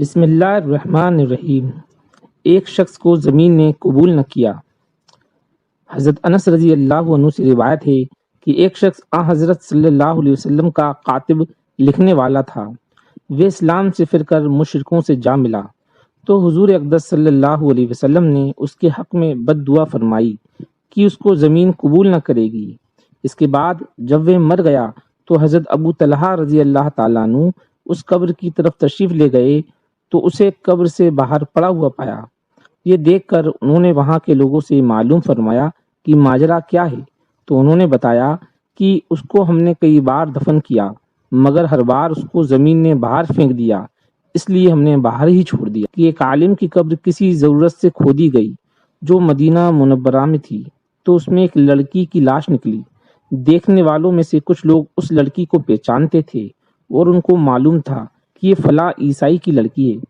بسم اللہ الرحمن الرحیم۔ ایک شخص کو زمین نے قبول نہ کیا۔ حضرت انس رضی اللہ عنہ سے روایت ہے کہ ایک شخص حضرت صلی اللہ علیہ وسلم کا کاتب لکھنے والا تھا۔ وہ اسلام سے پھر کر مشرکوں سے جا ملا تو حضور اقدس صلی اللہ علیہ وسلم نے اس کے حق میں بد دعا فرمائی کہ اس کو زمین قبول نہ کرے گی۔ اس کے بعد جب وہ مر گیا تو حضرت ابو طلحہ رضی اللہ تعالیٰ عنہ اس قبر کی طرف تشریف لے گئے تو اسے قبر سے باہر پڑا ہوا پایا۔ یہ دیکھ کر انہوں نے وہاں کے لوگوں سے معلوم فرمایا کہ ماجرا کیا ہے، تو انہوں نے بتایا کہ اس کو ہم نے کئی بار دفن کیا مگر ہر بار اس کو زمین نے باہر پھینک دیا، اس لیے ہم نے باہر ہی چھوڑ دیا۔ کہ ایک عالم کی قبر کسی ضرورت سے کھودی گئی جو مدینہ منورہ میں تھی، تو اس میں ایک لڑکی کی لاش نکلی۔ دیکھنے والوں میں سے کچھ لوگ اس لڑکی کو پہچانتے تھے اور ان کو معلوم تھا کہ یہ فلاں عیسائی کی لڑکی ہے۔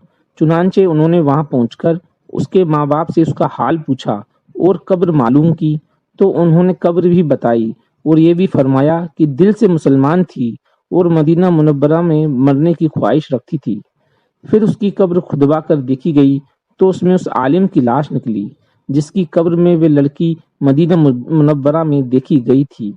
چنانچہ انہوں نے وہاں پہنچ کر اس کے ماں باپ سے اس کا حال پوچھا اور قبر معلوم کی، تو انہوں نے قبر بھی بتائی اور یہ بھی فرمایا کہ دل سے مسلمان تھی اور مدینہ منورہ میں مرنے کی خواہش رکھتی تھی۔ پھر اس کی قبر کھدوا کر دیکھی گئی تو اس میں اس عالم کی لاش نکلی جس کی قبر میں وہ لڑکی مدینہ منورہ میں دیکھی گئی تھی۔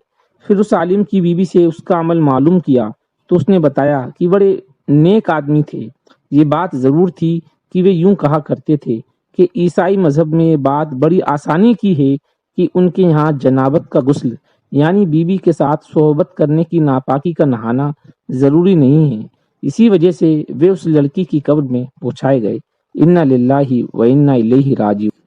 پھر اس عالم کی بیوی سے اس کا عمل معلوم کیا تو اس نے بتایا کہ بڑے نیک آدمی تھے۔ یہ بات ضرور تھی کہ وہ یوں کہا کرتے تھے کہ عیسائی مذہب میں یہ بات بڑی آسانی کی ہے کہ ان کے یہاں جنابت کا غسل یعنی بیوی کے ساتھ صحبت کرنے کی ناپاکی کا نہانا ضروری نہیں ہے۔ اسی وجہ سے وہ اس لڑکی کی قبر میں پہنچائے گئے۔ انا للہ و انا الیہ راجعون۔